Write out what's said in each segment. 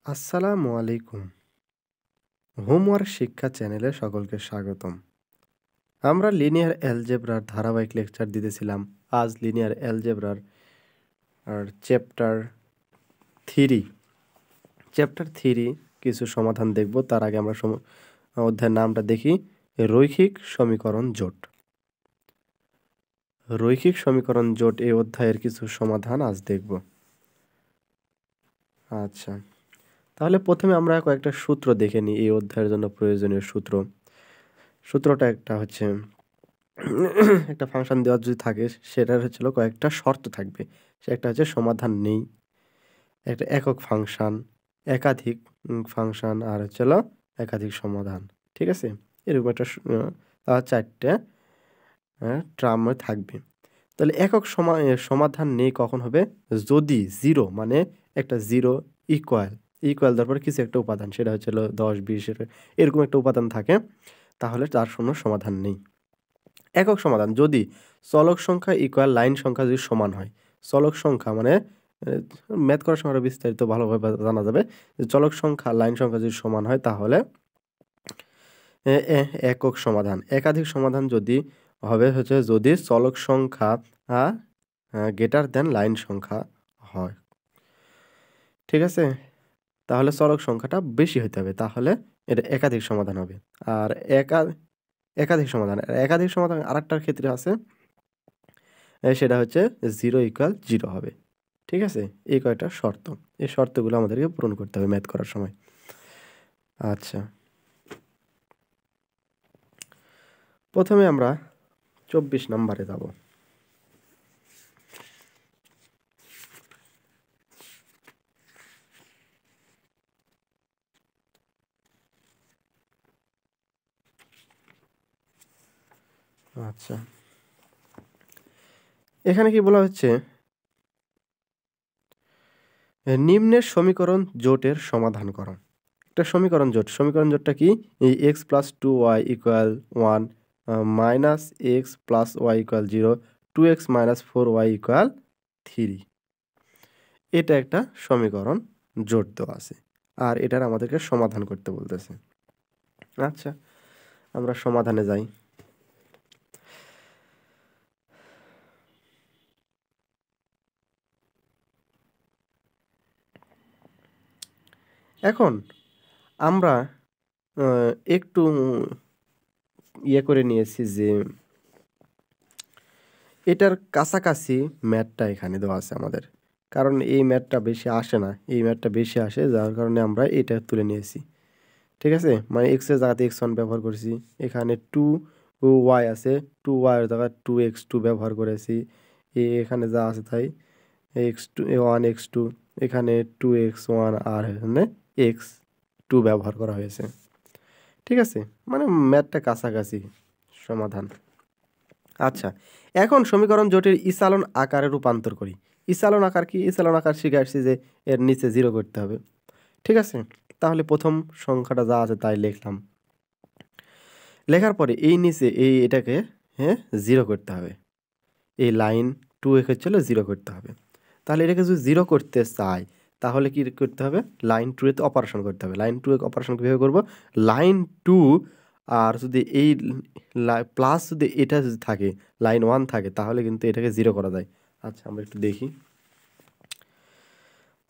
আসসালামু আলাইকুম। হোমওয়ার্ক শিক্ষা চ্যানেলে সকলকে স্বাগতম। আমরা লিনিয়ার অ্যালজেব্রার ধারাবাহিক লেকচার দিতেছিলাম। আজ লিনিয়ার অ্যালজেব্রার চ্যাপ্টার 3 চ্যাপ্টার 3 কিছু সমাধান দেখব। তার আগে আমরা অধ্যায়ের নামটা দেখি, রৈখিক সমীকরণ জোট। রৈখিক সমীকরণ জোট এই অধ্যায়ের কিছু সমাধান আজ দেখব। আচ্ছা, তাহলে প্রথমে আমরা কয়েকটা সূত্র দেখে নিই। এই অধ্যায়ের জন্য প্রয়োজনীয় সূত্রটা একটা হচ্ছে একটা ফাংশন দেওয়া যদি থাকে, সেটার হচ্ছিল কয়েকটা শর্ত থাকবে। সে একটা হচ্ছে সমাধান নেই, একটা একক ফাংশন, একাধিক ফাংশন, আর হচ্ছিল একাধিক সমাধান। ঠিক আছে, এরকম একটা চারটে ট্রাম থাকবে। তাহলে একক সমাধান নেই কখন হবে? যদি জিরো মানে একটা জিরো ইকুয়াল তারপর কিছু একটা উপাদান, সেটা হচ্ছিল 10, 20 এরকম একটা উপাদান থাকে, তাহলে তার কোনো সমাধান নেই। একক সমাধান যদি চলক সংখ্যা ইকুয়াল লাইন সংখ্যা যদি সমান হয়। চলক সংখ্যা মানে ম্যাথ করার সময় বিস্তারিত ভালোভাবে জানা যাবে। চলক সংখ্যা লাইন সংখ্যা যদি সমান হয় তাহলে একক সমাধান। একাধিক সমাধান যদি হবে হচ্ছে যদি চলক সংখ্যা গ্রেটার দেন লাইন সংখ্যা হয়। ঠিক আছে, তাহলে চলক সংখ্যাটা বেশি হতে হবে, তাহলে এটা একাধিক সমাধান হবে। আর একাধিক সমাধান আরেকটার ক্ষেত্রে আছে, সেটা হচ্ছে 0 = 0 হবে। ঠিক আছে, এই কয়টা শর্ত, এই শর্তগুলো আমাদেরকে পূরণ করতে হবে ম্যাথ করার সময়। আচ্ছা, প্রথমে আমরা 24 নম্বরে যাব। আচ্ছা, এখানে কি বলা হচ্ছে, নিম্নের সমীকরণ জোটের সমাধান করো। একটা সমীকরণ জোটটা কি? এই x + 2y = 1 - x + y = 0, 2x - 4y = 3। এটা একটা সমীকরণ জোট দেওয়া আছে, আর এটার আমাদেরকে সমাধান করতে বলতেছে। আচ্ছা, আমরা সমাধানে যাই। এখন আমরা একটু করে নিয়েছি যে এটার কাছাকাছি ম্যাথটা এখানে দেওয়া আছে আমাদের, কারণ এই ম্যাথটা বেশি আসে না, এই ম্যাথটা বেশি আসে, যার কারণে আমরা এটা তুলে নিয়েছি। ঠিক আছে, মানে এক্সের জায়গাতে x1 ব্যবহার করেছি, এখানে 2y আছে, 2y এর জায়গায় 2x2 ব্যবহার করেছি, এখানে যা আছে তাই x1 x2, এখানে 2x1 আর এখানে x2 ব্যবহার করা হয়েছে। ঠিক আছে, মানে ম্যাথটা কাছাকাছি সমাধান। আচ্ছা, এখন সমীকরণ জোটের ইসালন আকারে রূপান্তর করি। ইসালন আকার কি? ইসালন আকার শিখে আসছি যে এর নিচে 0 করতে হবে। ঠিক আছে, তাহলে প্রথম সংখ্যাটা যা আছে তাই লিখলাম। লেখার পরে এই নিচে এটাকে 0 করতে হবে। এই লাইন 2 হচ্ছিল 0 করতে হবে। তাহলে এটাকে যদি 0 করতে চাই, তাহলে কি করতে হবে? লাইন 2 এতে অপারেশন করতে হবে। লাইন 2 এ অপারেশন কীভাবে করব? লাইন 2 আর যদি এই প্লাস যদি এটা যদি থাকে, লাইন 1 থাকে, তাহলে কিন্তু এটাকে 0 করা যায়। আচ্ছা, আমরা একটু দেখি।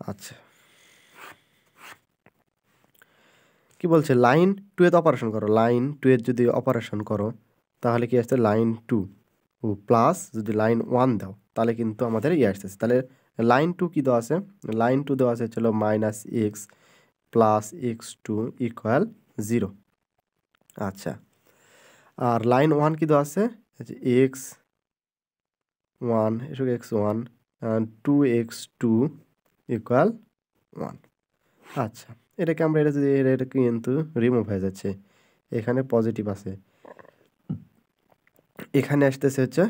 আচ্ছা, কি বলছে? লাইন 2 এতে অপারেশন করো। লাইন 2 এর যদি অপারেশন করো, তাহলে কি আসছে? লাইন 2 প্লাস যদি লাইন 1 দাও, তাহলে কিন্তু আমাদের আসতেছে। তাহলে লাইন 2 কি দেওয়া আছে? লাইন 2 দেওয়া আছে হচ্ছিল -x + x2 = 0। আচ্ছা, আর লাইন 1 কি দেওয়া আছে? x1 x1 2x2 = 1। আচ্ছা, এটাকে আমরা এটা যদি এটা কিন্তু রিমুভ হয়ে যাচ্ছে, এখানে পজিটিভ আছে, এখানে আসতেছে হচ্ছে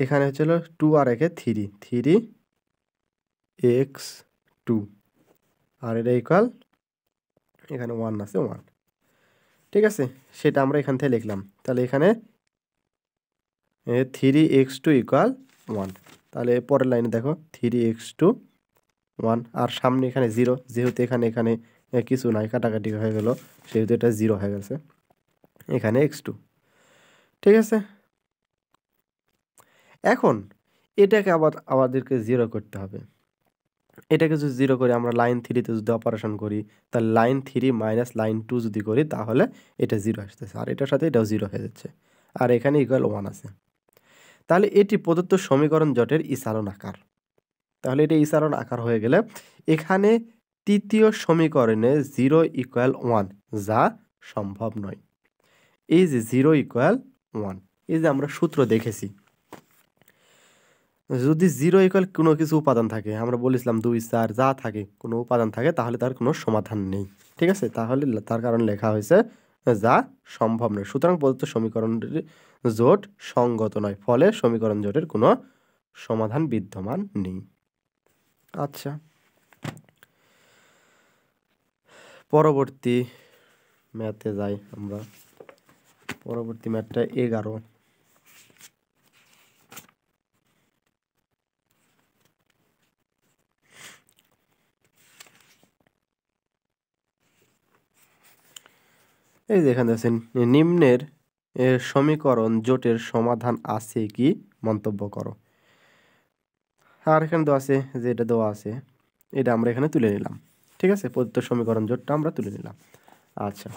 এখানে হচ্ছিল 2 আর একে 3x2, আর এটা ইকুয়াল এখানে 1 আছে 1। ঠিক আছে, সেটা আমরা এখান থেকে লিখলাম। তাহলে এখানে 3x2 = 1। তাহলে পরের লাইনে দেখো 3x2 1 আর সামনে এখানে 0 যেহেতু এখানে কিছু নাই কাটাকাটি হয়ে গেল সেহেতু এটা 0 হয়ে গেছে এখানে x2 ঠিক আছে এখন এটাকে আবার আমাদেরকে 0 করতে হবে এটাকে যদি 0 করে আমরা লাইন 3 তে যদি অপারেশন করি তাহলে লাইন 3 মাইনাস লাইন 2 যদি করি তাহলে এটা 0 আসতেছে আর এটার সাথে এটাও 0 হয়ে যাচ্ছে আর এখানে ইকুয়াল 1 আছে তাহলে এটি প্রদত্ত সমীকরণ জোটের ইসালন আকার তাহলে এটা ইসালন আকার হয়ে গেলে এখানে তৃতীয় সমীকরণে 0 ইকুয়াল 1 যা সম্ভব নয় এই যে 0 ইকুয়াল 1 এই যে আমরা সূত্র দেখেছি যদি 0 ইকুয়াল কোনো কিছু উপাদান থাকে আমরা বলেছিলাম 2 4 যা থাকে কোনো উপাদান থাকে তাহলে তার কোনো সমাধান নেই ঠিক আছে তাহলে তার কারণ লেখা হয়েছে যা সম্ভব নয় সুতরাং প্রদত্ত সমীকরণের জোট সঙ্গত নয় ফলে সমীকরণ জোটের কোনো সমাধান বিদ্যমান নেই আচ্ছা পরবর্তী ম্যাথে যাই আমরা পরবর্তী ম্যাথটা 11 এই যে এখানে আছেন নিম্নের সমীকরণ জোটের সমাধান আছে কি মন্তব্য করো আর এখানে দেওয়া আছে যে এটা দেওয়া আছে এটা আমরা এখানে তুলে নিলাম ঠিক আছে প্রদত্ত সমীকরণ জোটটা আমরা তুলে নিলাম আচ্ছা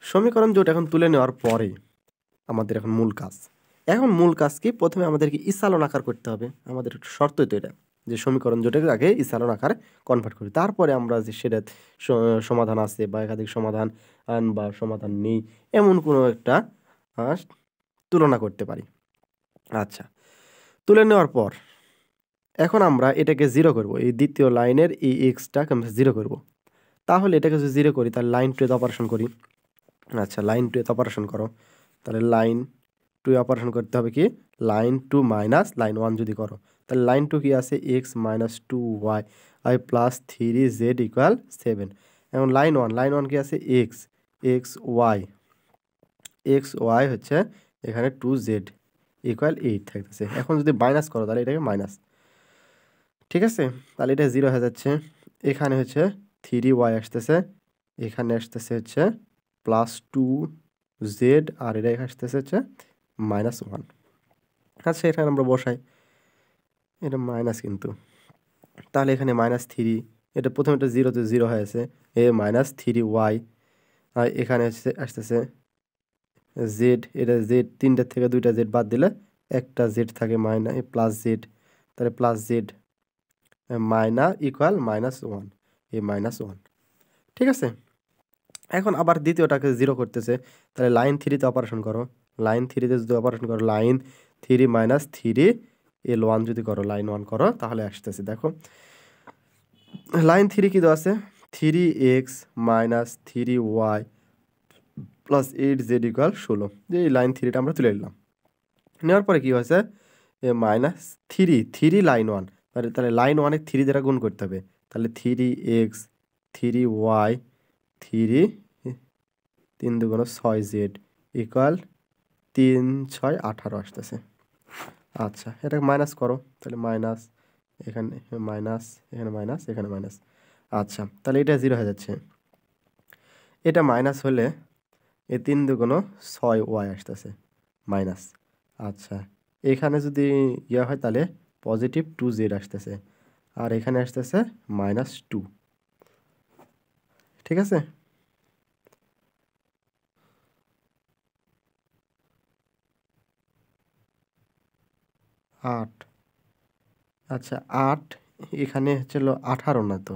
সমীকরণ জোট এখন তুলে নেওয়ার পরে আমাদের এখন মূল কাজ কি প্রথমে আমাদেরকে ইসালন আকার করতে হবে আমাদের একটা শর্ত তো এটা যে সমীকরণ জোটের আগে ইসালন আকার কনভার্ট করি তারপরে আমরা যে সেটা সমাধান আছে বা একাধিক সমাধান বা সমাধান নেই এমন কোনো একটা তুলনা করতে পারি আচ্ছা তুলে নেওয়ার পর এখন আমরা এটাকে 0 করব এই দ্বিতীয় লাইনের এই এক্সটাকে আমরা 0 করব তাহলে এটাকে যদি 0 করি তাহলে লাইন 2 এ অপারেশন করি আচ্ছা লাইন 2 এ অপারেশন করো তাহলে লাইন 2 এ অপারেশন করতে হবে কি লাইন 2 মাইনাস লাইন 1 যদি করো তাহলে লাইন 2 কি আছে x minus 2y i plus 3z equal 7 এখন লাইন 1 কি আছে x y হচ্ছে এখানে 2z ইকুয়াল 8 থাকতেছে এখন যদি মাইনাস করো তাহলে এটাকে মাইনাস ঠিক আছে তাহলে এটা 0 হয়ে যাচ্ছে এখানে হচ্ছে 3y আসতেছে এখানে আসতেছে হচ্ছে প্লাস 2z আর এটা আসতেছে হচ্ছে মাইনাস 1 আচ্ছা এখানে আমরা বসাই এটা মাইনাস কিন্তু তাহলে এখানে মাইনাস 3 এটা প্রথমে এটা 0 তে 0 হয়েছে এ মাইনাস 3y আর এখানে আসতেছে z এটা z তিনটার থেকে দুইটা z বাদ দিলে একটা z থাকে মাইনাস প্লাস z তাহলে plus z minus equal minus 1 এই মাইনাস 1 ঠিক আছে এখন আবার দ্বিতীয়টাকে 0 করতেছে তাহলে লাইন 3 তে অপারেশন করো লাইন 3 তে যদি অপারেশন করো লাইন 3 মাইনাস 3 l1 যদি করো লাইন 1 করো তাহলে আসতেছে দেখো লাইন 3 কি দেওয়া আছে 3x minus 3y plus 8z equal 16 যে এই লাইন 3টা আমরা তুলে নিলাম নেওয়ার পরে কি হয়েছে মাইনাস 3 লাইন 1 তাহলে লাইন 1 এ 3 দ্বারা গুণ করতে হবে তাহলে 3x 3y 3 3 দুগুণ 6z ইকুয়াল 3 6 18 আসতেছে আচ্ছা এটাকে মাইনাস করো তাহলে মাইনাস এখানে মাইনাস এখানে মাইনাস এখানে মাইনাস আচ্ছা তাহলে এটা 0 হয়ে যাচ্ছে এটা মাইনাস হলে এই 3 দুগুণ 6y আসতেছে মাইনাস আচ্ছা এখানে যদি ইয়া হয় তাহলে পজিটিভ 2z আসতেছে আর এখানে আসতেছে মাইনাস 2 ঠিক আছে আট আচ্ছা 8 এখানে হচ্ছিল 18 না তো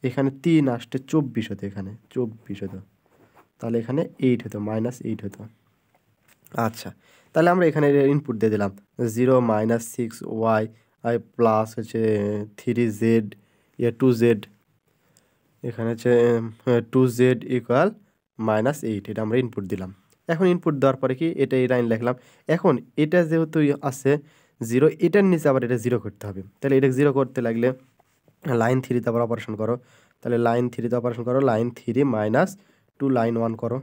এখানে 3 আসতে 24 হতো এখানে 24 হতো তাহলে এখানে 8 হতো মাইনাস 8 হতো আচ্ছা তাহলে আমরা এখানে ইনপুট দিয়ে দিলাম 0 মাইনাস 6y আই প্লাস হচ্ছে 3z ইয়া 2z এখানে হচ্ছে 2z ইকুয়াল মাইনাস 8 এটা আমরা ইনপুট দিলাম এখন ইনপুট দেওয়ার পরে কি এটা এই লাইন লিখলাম এখন এটা যেহেতু আছে 0 এটার নিচে আবার এটা 0 করতে হবে তাহলে এটা 0 করতে লাগলে লাইন 3 তে আবার অপারেশন করো তাহলে লাইন 3 তে অপারেশন করো লাইন 3 মাইনাস 2 লাইন 1 করো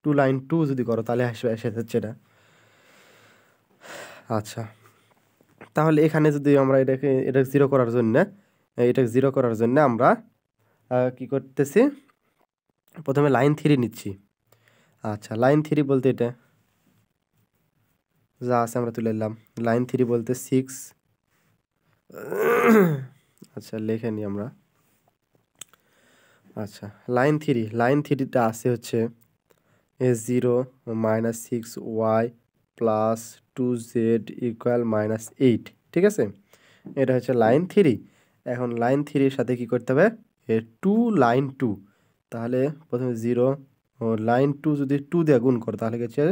2 লাইন 2 যদি করো তাহলে এসে হচ্ছে এটা আচ্ছা তাহলে এখানে যদি আমরা এটা জিরো করার জন্য আমরা কি করতেছি, প্রথমে লাইন 3 নিচ্ছি। আচ্ছা, লাইন 3 বলতে এটা যা আছে আমরা তুলে নিলাম। লাইন 3 বলতে 6। আচ্ছা, লিখে নিই আমরা। আচ্ছা, লাইন 3টা আছে হচ্ছে 0 -6y প্লাস 2z ইকুয়াল -8। ঠিক আছে, এটা হচ্ছে লাইন 3। এখন লাইন 3-এর সাথে কি করতে হবে, লাইন 2। তাহলে প্রথমে 0 ও লাইন 2 যদি 2 দিয়ে গুণ করো তাহলে হচ্ছে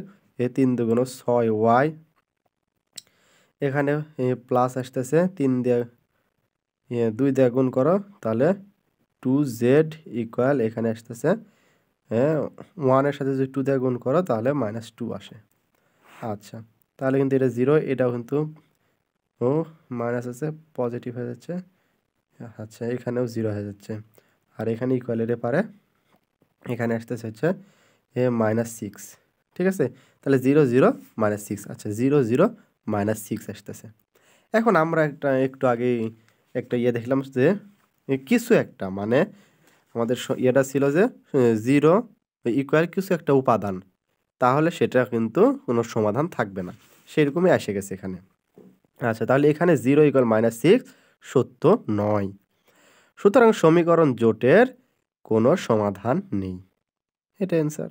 3 2 6y, এখানে প্লাস আসতেছে 3 দিয়ে 2 দিয়ে গুণ করো তাহলে 2z ইকুয়াল এখানে আসতেছে 1-এর সাথে যদি 2 দিয়ে গুণ করো তাহলে -2 আসে। আচ্ছা, তাহলে কিন্তু এটা 0, এটাও কিন্তু মাইনাস আছে, পজিটিভ হয়ে যাচ্ছে। আচ্ছা, এখানেও 0 হয়ে যাচ্ছে, আর এখানে ইকুয়াল এর পারে এখানে আসতেছে হচ্ছে -6। ঠিক আছে, তাহলে 0 0 -6। আচ্ছা, 0 0 -6 আসতেছে। এখন আমরা একটু আগে একটা দেখলাম যে কিছু একটা মানে আমাদের ইয়েটা ছিল যে 0 ইকুয়াল কিছু একটা উপাদান, তাহলে সেটা কিন্তু কোনো সমাধান থাকবে না, সেরকমই এসে গেছে এখানে। আচ্ছা, তাহলে এখানে 0 ইকুয়াল -6 সত্য নয়, সুতরাং সমীকরণ জোটের কোনো সমাধান নেই। এটা অ্যান্সার।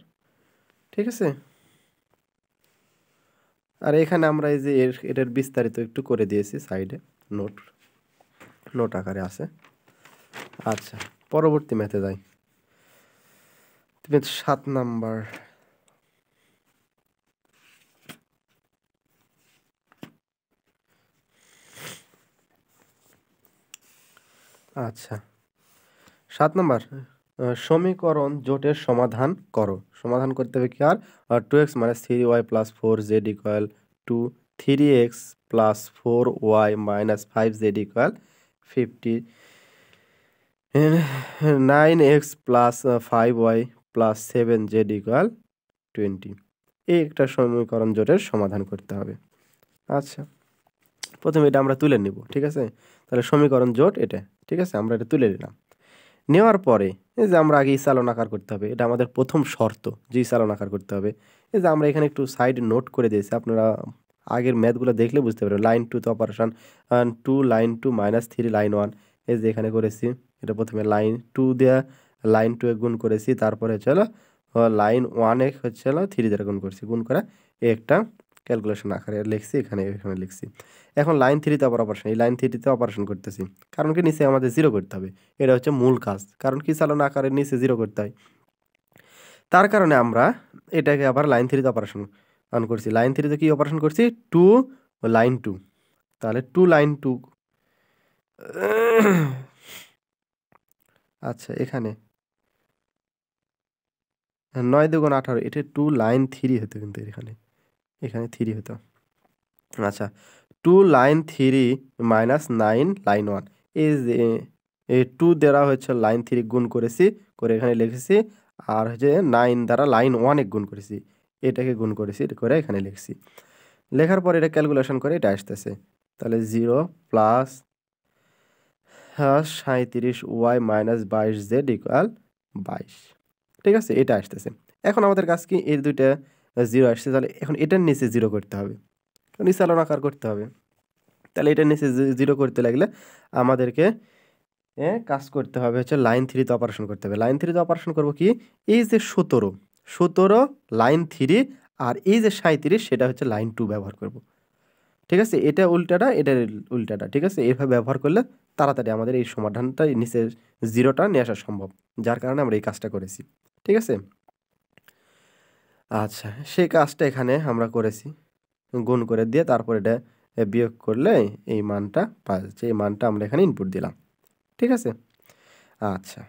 ঠিক আছে, আর এখানে আমরা এই যে এটার বিস্তারিত একটু করে দিয়েছি সাইডে, নোট আকারে আছে। আচ্ছা, পরবর্তী ম্যাথে যাই। 7 নাম্বার। আচ্ছা, 7 নাম্বার, সমীকরণ জোটের সমাধান করো। সমাধান করতে হবে কি, আর 2x - 3y + 4z equal to 3x + 4y - 5z equal 50, 9x + 5y + 7z equal 20। এই একটা সমীকরণ জোটের সমাধান করতে হবে। আচ্ছা, প্রথমে এটা আমরা তুলে নিব। ঠিক আছে, তাহলে সমীকরণ জোট এটা। ঠিক আছে, আমরা এটা তুলে নিলাম। নেওয়ার পরে এই যে আমরা আগে ইসালন আকার করতে হবে, এটা আমাদের প্রথম শর্ত যে ইসালন আকার করতে হবে। এই যে আমরা এখানে একটু সাইড নোট করে দিয়েছি, আপনারা আগের ম্যাথগুলো দেখলে বুঝতে পারবেন। লাইন 2 তে অপারেশন 2 লাইন 2 -3 লাইন 1, এই যে এখানে করেছি। এটা প্রথমে লাইন 2 দিয়ে লাইন 2 এ গুণ করেছি, তারপরে হচ্ছে হলো লাইন 1 এ হচ্ছে হলো 3 দিয়ে গুণ করেছি, গুণ করে একটা ক্যালকুলেশন আকারে লিখছি, এখানে লিখছি। এখন লাইন 3 তে আবার অপারেশন, এই লাইন 3 তে অপারেশন করতেছি, কারণ কি নিচে আমাদের 0 করতে হবে। এটা হচ্ছে মূল কাজ, কারণ কি চালনা আকারে নিচে 0 করতে হয়। তার কারণে আমরা এটাকে আবার লাইন 3 তে অপারেশন অন করছি। লাইন 3 তে কি অপারেশন করছি, 2 লাইন 2, তাহলে 2 লাইন 2। আচ্ছা, এখানে 9 2 18, এটা 2 লাইন 3 হতো, কিন্তু এখানে 3 হতো। আচ্ছা, 2 লাইন 3 -9 লাইন 1, এই যে এই 2 দ্বারা হচ্ছে লাইন 3 গুণ করেছি, করে এখানে লিখেছি, আর হচ্ছে 9 দ্বারা লাইন 1 এ গুণ করেছি, এটাকে গুণ করেছি, এটা করে এখানে লিখছি। লেখার পর এটা ক্যালকুলেশন করে এটা আসতেছে, তাহলে 0 প্লাস 37y - 22z ইকুয়াল 22। ঠিক আছে, এটা আসতেছে। এখন আমাদের কাছে কি এই দুইটা 0 আসছে, তাহলে এখন এটার নিচে 0 করতে হবে, নিচালন আকার করতে হবে। তাহলে এটার নিচে 0 করতে লাগলে আমাদেরকে কাজ করতে হবে হচ্ছে লাইন 3 তে অপারেশন করতে হবে। লাইন 3 তে অপারেশন করব কি, এই যে 17 লাইন 3, আর এই যে 37 সেটা হচ্ছে লাইন 2 ব্যবহার করব। ঠিক আছে, এটা উল্টাটা, এটার উল্টাটা। ঠিক আছে, এইভাবে ব্যবহার করলে তাড়াতাড়ি আমাদের এই সমাধানটা নিচের 0টা নিয়ে আসা সম্ভব, যার কারণে আমরা এই কাজটা করেছি। ঠিক আছে, আচ্ছা, সেই কাজটা এখানে আমরা করেছি, গুণ করে দিয়ে তারপর এটা বিয়োগ করলে এই মানটা পাওয়া যাচ্ছে। এই মানটা আমরা এখানে ইনপুট দিলাম। ঠিক আছে, আচ্ছা,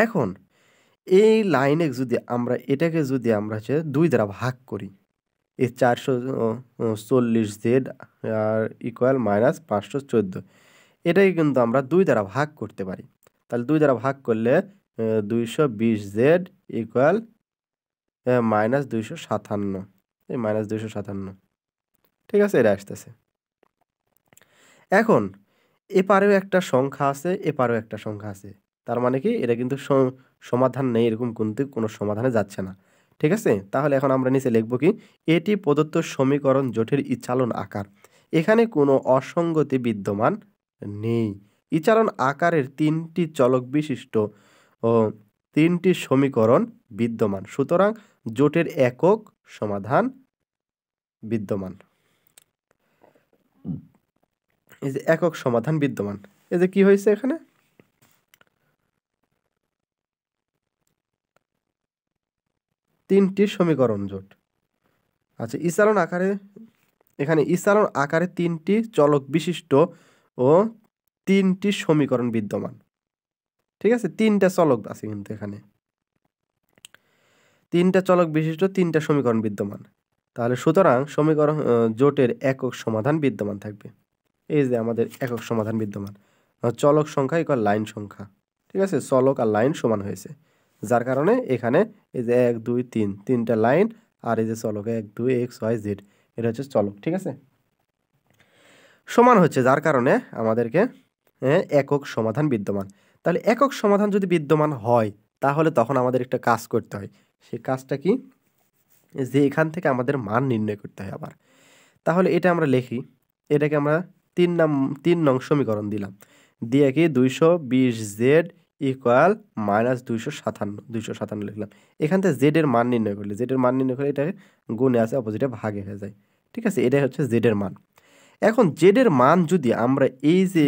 এখন এই লাইনে যদি আমরা এটাকে যদি আমরা হচ্ছে 2 দ্বারা ভাগ করি, এই 440z আর ইকুয়াল -514, এটাকে কিন্তু আমরা 2 দ্বারা ভাগ করতে পারি। তাহলে 2 দ্বারা ভাগ করলে 220z ইকুয়াল -257, এই -257। ঠিক আছে, এটা আসতেছে। এখন এপারেও একটা সংখ্যা আছে, এপারেও একটা সংখ্যা আছে। তার মানে কি এটা কিন্তু সমাধান নেই, এরকম কিন্তু কোনো সমাধানে যাচ্ছে না। ঠিক আছে? তাহলে এখন আমরা নিচে লিখব কি? এটি প্রদত্ত সমীকরণ জোটের ইচালন আকার। এখানে কোনো অসঙ্গতি বিদ্যমান নেই। ইচালন আকারের ৩টি চলক বিশিষ্ট ও ৩টি সমীকরণ বিদ্যমান। সুতরাং জোটের একক সমাধান বিদ্যমান। এই যে একক সমাধান বিদ্যমান, এই যে কি হয়েছে এখানে? তিনটি সমীকরণ জোট। আচ্ছা, ইসালন আকারে এখানে ইসালন আকারে ৩টি চলক বিশিষ্ট ও ৩টি সমীকরণ বিদ্যমান। ঠিক আছে, ৩টা চলক আছে কিন্তু এখানে, ৩টা চলক বিশিষ্ট 3টা সমীকরণ বিদ্যমান। তাহলে সুতরাং সমীকরণ জোটের একক সমাধান বিদ্যমান থাকবে। এই যে আমাদের একক সমাধান বিদ্যমান, চলক সংখ্যা ইকুয়াল লাইন সংখ্যা। ঠিক আছে, চলক আর লাইন সমান হয়েছে, যার কারণে এখানে এই যে 1 2 3 তিনটা লাইন, আর এই যে চলক 1 2 x y z, এটা হচ্ছে চলক। ঠিক আছে, সমান হচ্ছে, যার কারণে আমাদেরকে একক সমাধান বিদ্যমান। তাহলে একক সমাধান যদি বিদ্যমান হয়, তাহলে তখন আমাদের একটা কাজ করতে হয়। সেই কাজটা কি? যে এখান থেকে আমাদের মান নির্ণয় করতে হয় আবার। তাহলে এটা আমরা লিখি, এটাকে আমরা 3 নং সমীকরণ দিলাম, দিয়ে কি 220z ইকুয়াল -257 লিখলাম। এখান থেকে জেড এর মান নির্ণয় করলে, জেড এর মান নির্ণয় করলে এটাকে গুণে আছে, অপোজিটে ভাগে হয়ে যায়। ঠিক আছে, এটাই হচ্ছে জেড এর মান। এখন জেড এর মান যদি আমরা এই যে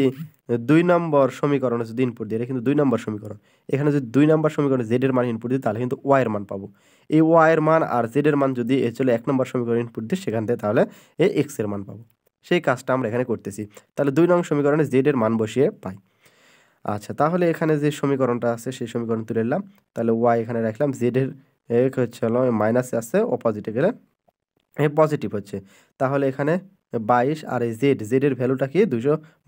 2 নম্বর সমীকরণে যদি ইনপুট দিই, এটা কিন্তু 2 নম্বর সমীকরণ, এখানে যদি 2 নম্বর সমীকরণে জেড এর মান ইনপুট দিই, তাহলে কিন্তু ওয়াই এর মান পাবো। এই ওয়াই এর মান আর জেড এর মান যদি চলে 1 নম্বর সমীকরণে ইনপুট দিই, সেখান থেকে তাহলে এই এক্স এর মান পাবো। সেই কাজটা আমরা এখানে করতেছি। তাহলে 2 নং সমীকরণে জেড এর মান বসিয়ে পাই। আচ্ছা, তাহলে এখানে যে সমীকরণটা আছে সেই সমীকরণ তুলে নিলাম। তাহলে ওয়াই এখানে রাখলাম, জেড এর হচ্ছে হলো মাইনাসে আছে, অপোজিটে গেলে পজিটিভ হচ্ছে। তাহলে এখানে 22 আর এই জেড এর ভ্যালুটা কি?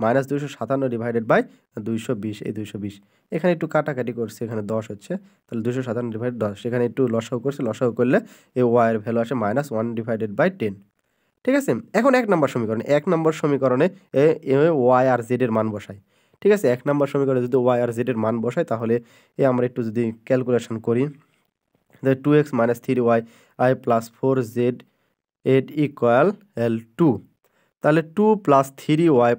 -257 ডিভাইডেড বাই 220, এই 220 এখানে একটু কাটাকাটি করছে, এখানে 10 হচ্ছে, তাহলে 257 ডিভাইড 10, সেখানে একটু লসাগু করছে, লসাগু করলে এই ওয়াই এর ভ্যালু আসে -1 ডিভাইডেড বাই 10। ঠিক আছে, এখন 1 নম্বর সমীকরণ, 1 নম্বর সমীকরণে ওয়াই আর জেড এর মান বসাই। ঠিক আছে, 1 নম্বর সমীকরণে যদি ওয়াই আর জেড এর মান বসাই, তাহলে আমরা একটু যদি ক্যালকুলেশন করি, 2x - 3y i + 4z 8 equal 2, তাহলে 2 + 3y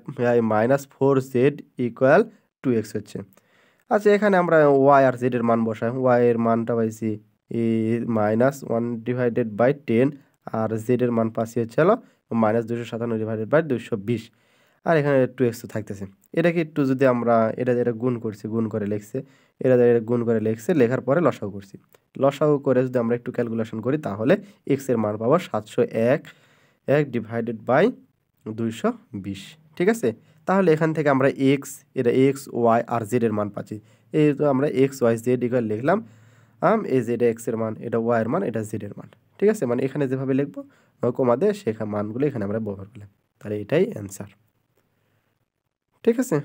- 4z ইকুয়াল 2x হচ্ছে। আচ্ছা, এখানে আমরা y আর z এর মান বসাই, y এর মানটা পাইছি -1 ডিভাইডেড বাই 10, আর z এর মান পাচ্ছি হচ্ছে হলো -257 ডিভাইডেড বাই 220, আর এখানে 2x তো থাকতেছে। এটাকে একটু যদি আমরা এটা গুণ করছি, গুণ করে লিখছে, এটা গুণ করে লিখছে, লেখার পরে লসাগু করছি, লসাগু করে যদি আমরা একটু ক্যালকুলেশন করি, তাহলে x এর মান পাবো 701 ডিভাইডেড বাই 220। ঠিক আছে, তাহলে এখান থেকে আমরা এটা x y আর z এর মান পাচ্ছি। এই তো আমরা x y z ইকুয়াল লিখলাম, এই যে এটা x এর মান, এটা y এর মান, এটা z এর মান। ঠিক আছে, মানে এখানে যেভাবে লিখবো কমা দিয়ে শেখা মানগুলো এখানে আমরা ব্যবহার করলাম, তাহলে এটাই অ্যান্সার। ঠিক আছে,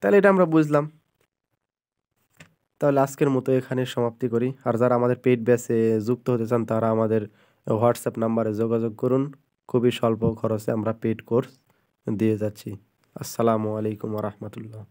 তাহলে এটা আমরা বুঝলাম। তাহলে আজকের মতো এখানে সমাপ্তি করি। আর যারা আমাদের পেইড ব্যাচে যুক্ত হতে চান, তারা আমাদের হোয়াটসঅ্যাপ নাম্বারে যোগাযোগ করুন। খুবই স্বল্প খরচে আমরা পেইড কোর্স দিয়ে যাচ্ছি। আসসালামু আলাইকুম ওয়া রাহমাতুল্লাহ।